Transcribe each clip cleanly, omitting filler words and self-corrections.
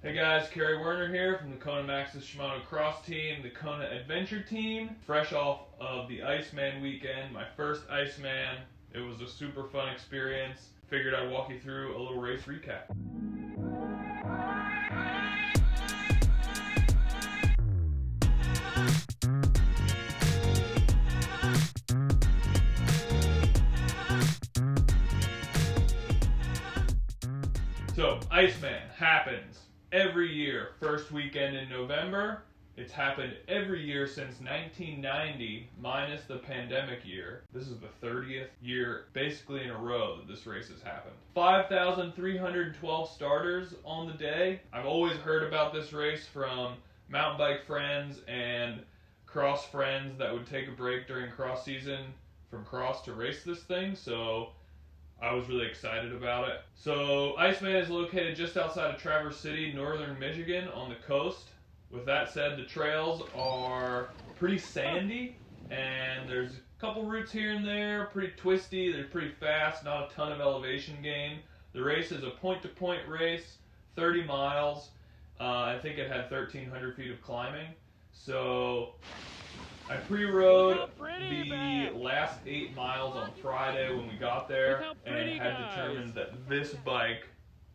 Hey guys, Kerry Werner here from the Kona Maxxis Shimano Cross Team, the Kona Adventure Team. Fresh off of the Iceman weekend, my first Iceman. It was a super fun experience. Figured I'd walk you through a little race recap. So, Iceman happens every year, first weekend in November. It's happened every year since 1990, minus the pandemic year. This is the 30th year, basically in a row, that this race has happened. 5,312 starters on the day. I've always heard about this race from mountain bike friends and cross friends that would take a break during cross season from cross to race this thing, so I was really excited about it. So Iceman is located just outside of Traverse City, northern Michigan, on the coast. With that said, the trails are pretty sandy, and there's a couple routes here and there, pretty twisty, they're pretty fast, not a ton of elevation gain. The race is a point-to-point race, 30 miles. I think it had 1,300 feet of climbing. So I pre-rode the last 8 miles on Friday when we got there and had determined that this bike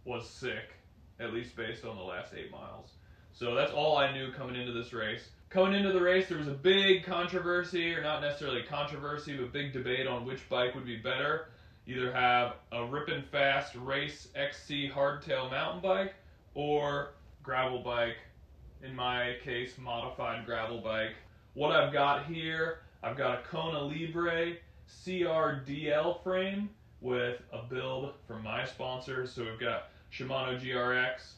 was sick, at least based on the last 8 miles. So that's all I knew coming into this race. Coming into the race, there was a big controversy, or not necessarily controversy, but big debate on which bike would be better. Either have a rippin' fast Race XC hardtail mountain bike or gravel bike, in my case, modified gravel bike. What I've got here, I've got a Kona Libre CRDL frame with a build from my sponsors. So we've got Shimano GRX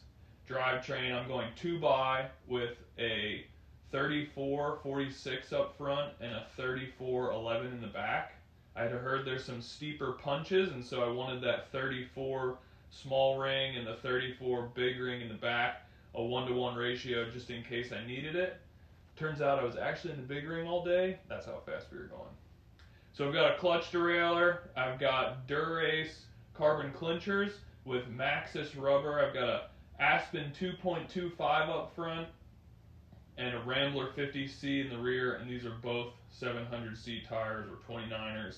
drivetrain. I'm going 2x with a 34-46 up front and a 34-11 in the back. I had heard there's some steeper punches, and so I wanted that 34 small ring and the 34 big ring in the back, a 1-to-1 ratio just in case I needed it. Turns out I was actually in the big ring all day. That's how fast we were going. So I've got a clutch derailleur. I've got Dura-Ace carbon clinchers with Maxxis rubber. I've got a Aspen 2.25 up front and a Rambler 50C in the rear, and these are both 700C tires or 29ers.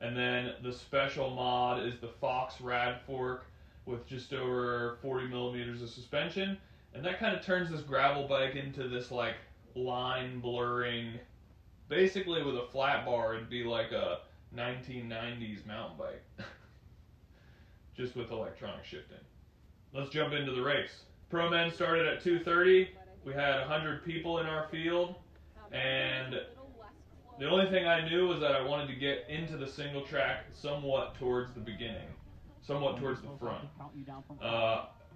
And then the special mod is the Fox Rad Fork with just over 40 millimeters of suspension, and that kind of turns this gravel bike into this like line blurring, basically with a flat bar it'd be like a 1990s mountain bike just with electronic shifting. Let's jump into the race. Pro men started at 2:30. We had 100 people in our field, and the only thing I knew was that I wanted to get into the single track somewhat towards the beginning, somewhat towards the front.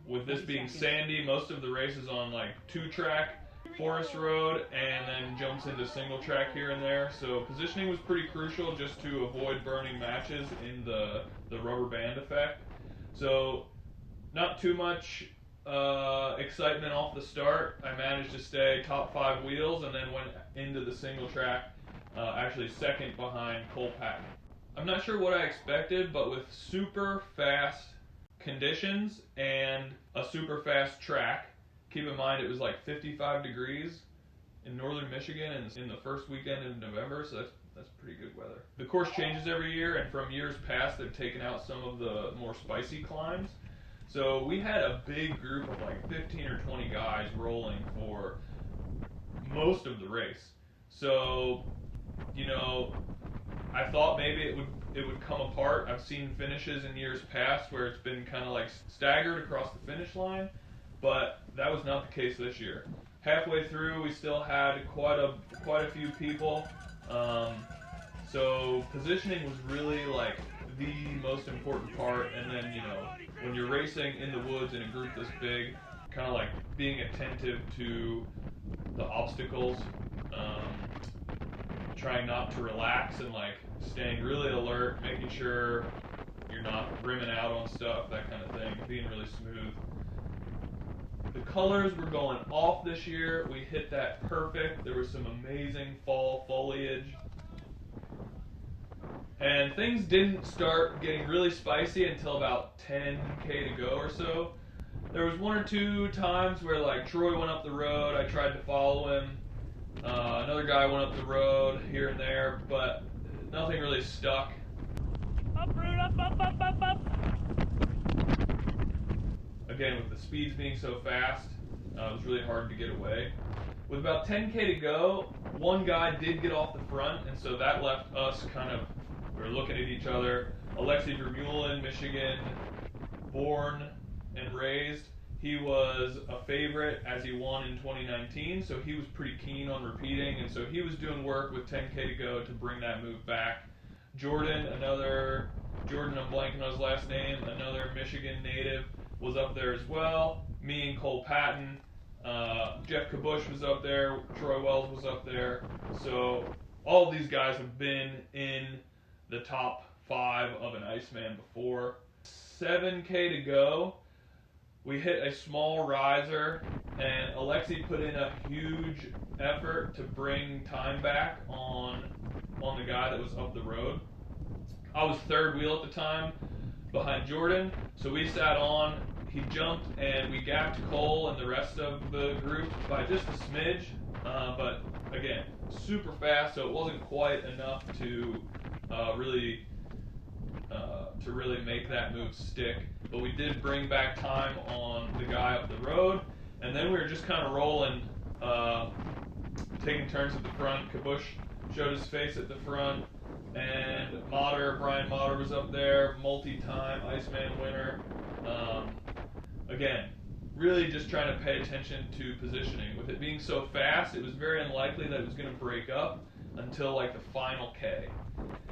With this being sandy, most of the race is on like 2-track forest road and then jumps into single track here and there. So positioning was pretty crucial just to avoid burning matches in the rubber band effect. So not too much excitement off the start. I managed to stay top 5 wheels and then went into the single track, actually second behind Cole Patton. I'm not sure what I expected, but with super fast conditions and a super fast track, keep in mind it was like 55 degrees in northern Michigan in the first weekend in November, so that's pretty good weather. The course changes every year, and from years past they've taken out some of the more spicy climbs. So we had a big group of like 15 or 20 guys rolling for most of the race. So, you know, I thought maybe it would come apart. I've seen finishes in years past where it's been kind of like staggered across the finish line, but that was not the case this year. Halfway through, we still had quite a few people. So positioning was really like the most important part, and then, you know, when you're racing in the woods in a group this big, kind of like being attentive to the obstacles, trying not to relax and like staying really alert, making sure you're not rimming out on stuff, that kind of thing, being really smooth. The colors were going off this year. We hit that perfect. There was some amazing fall foliage. And things didn't start getting really spicy until about 10K to go or so. There was one or two times where like Troy went up the road, I tried to follow him. Another guy went up the road here and there, but nothing really stuck. Up, Root, up, up, up, up, up. Again, with the speeds being so fast, it was really hard to get away. With about 10K to go, one guy did get off the front, and so that left us we were looking at each other. Alexi Vermeulen, Michigan, born and raised. He was a favorite as he won in 2019, so he was pretty keen on repeating, and so he was doing work with 10K to go to bring that move back. Jordan, I'm blanking on his last name, another Michigan native, was up there as well. Me and Cole Patton. Jeff Kabush was up there. Troy Wells was up there. So all of these guys have been in the top 5 of an Iceman before. 7K to go. We hit a small riser, and Alexi put in a huge effort to bring time back on the guy that was up the road. I was third wheel at the time behind Jordan, so we sat on. He jumped, and we gapped Cole and the rest of the group by just a smidge, but again, super fast, so it wasn't quite enough to really make that move stick. But we did bring back time on the guy up the road, and then we were just kind of rolling, taking turns at the front. Kabush showed his face at the front, and Brian Motter was up there, multi-time Iceman winner. Again, really just trying to pay attention to positioning. With it being so fast, it was very unlikely that it was going to break up until like the final K.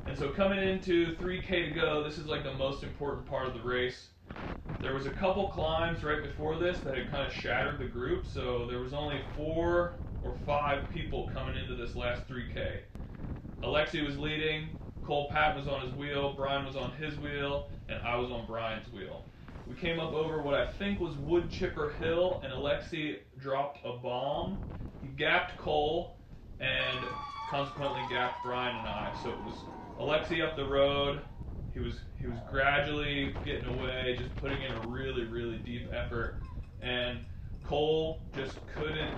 And so coming into 3K to go, this is like the most important part of the race. There was a couple climbs right before this that had kind of shattered the group, so there was only 4 or 5 people coming into this last 3K. Alexi was leading, Cole Patton was on his wheel, Brian was on his wheel, and I was on Brian's wheel. We came up over what I think was Wood Chipper Hill, and Alexi dropped a bomb. He gapped Cole, and consequently gapped Brian and I. So it was Alexi up the road. He was gradually getting away, just putting in a really, really deep effort. And Cole just couldn't.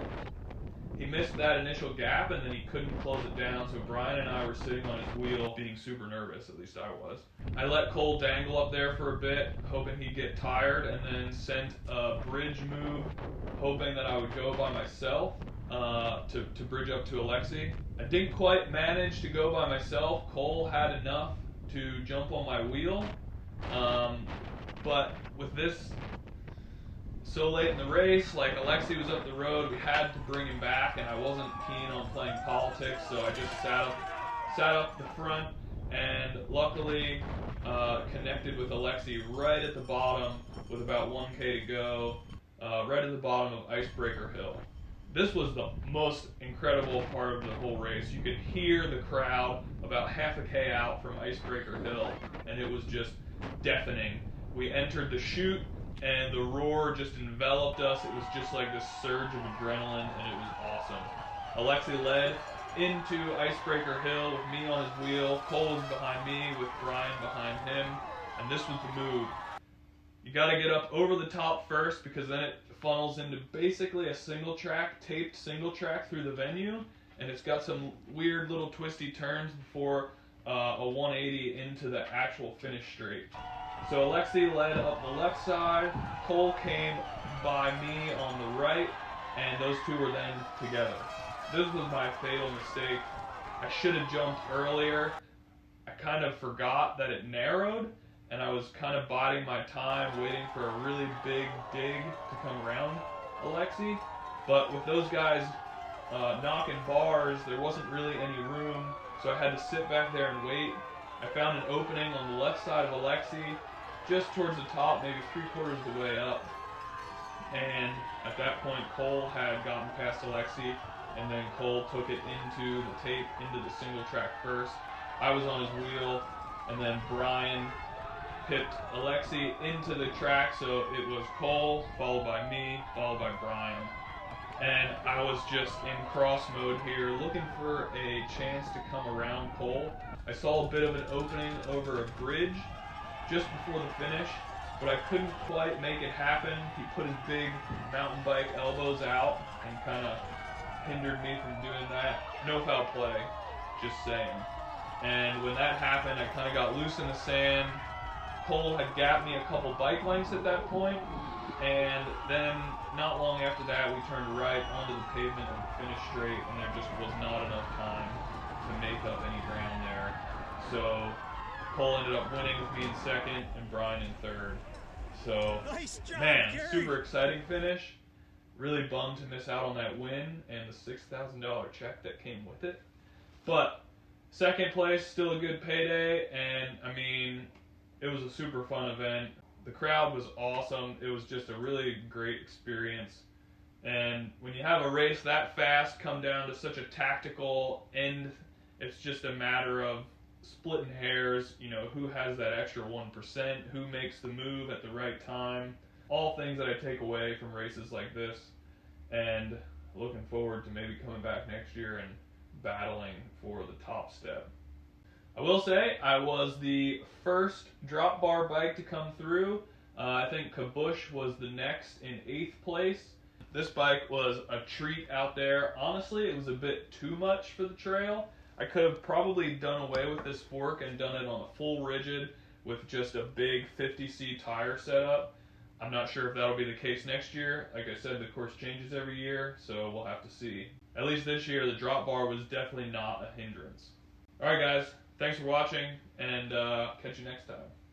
He missed that initial gap, and then he couldn't close it down, so Brian and I were sitting on his wheel being super nervous, at least I was. I let Cole dangle up there for a bit, hoping he'd get tired, and then sent a bridge move, hoping that I would go by myself to bridge up to Alexi. I didn't quite manage to go by myself. Cole had enough to jump on my wheel, but with this so late in the race, like Alexi was up the road, we had to bring him back, and I wasn't keen on playing politics, so I just sat up the front, and luckily connected with Alexi right at the bottom with about 1K to go, right at the bottom of Icebreaker Hill. This was the most incredible part of the whole race. You could hear the crowd about half a K out from Icebreaker Hill, and it was just deafening. We entered the chute, and the roar just enveloped us. It was just like this surge of adrenaline, and it was awesome. Alexi led into Icebreaker Hill with me on his wheel. Cole was behind me with Brian behind him, and this was the move. You got to get up over the top first, because then it funnels into basically a taped single track through the venue, and it's got some weird little twisty turns before a 180 into the actual finish straight. So Alexi led up the left side, Cole came by me on the right, and those two were then together. This was my fatal mistake. I should have jumped earlier. I kind of forgot that it narrowed, and I was kind of biding my time, waiting for a really big dig to come around Alexi. But with those guys knocking bars, there wasn't really any room, so I had to sit back there and wait. I found an opening on the left side of Alexi, just towards the top, maybe 3/4 of the way up. And at that point, Cole had gotten past Alexi, and then Cole took it into the tape, into the single track first. I was on his wheel, and then Brian pipped Alexi into the track, so it was Cole, followed by me, followed by Brian. And I was just in cross mode here, looking for a chance to come around Cole. I saw a bit of an opening over a bridge just before the finish, but I couldn't quite make it happen. He put his big mountain bike elbows out and kind of hindered me from doing that. No foul play, just saying. And when that happened, I kind of got loose in the sand. Cole had gapped me a couple bike lengths at that point, and then not long after that, we turned right onto the pavement and finished straight, and there just was not enough time to make up any ground there. So Cole ended up winning with me in second and Brian in third. So, Nice job, man, Gary. super exciting finish. Really bummed to miss out on that win and the $6,000 check that came with it. But second place, still a good payday, and I mean, it was a super fun event. The crowd was awesome. It was just a really great experience. And when you have a race that fast come down to such a tactical end, it's just a matter of splitting hairs, you know, who has that extra 1%, who makes the move at the right time. All things that I take away from races like this, and looking forward to maybe coming back next year and battling for the top step. I will say I was the first drop bar bike to come through. I think Kabush was the next in 8th place. This bike was a treat out there. Honestly, it was a bit too much for the trail. I could have probably done away with this fork and done it on a full rigid with just a big 50C tire setup. I'm not sure if that'll be the case next year. Like I said, the course changes every year, so we'll have to see. At least this year, the drop bar was definitely not a hindrance. Alright guys, thanks for watching, and catch you next time.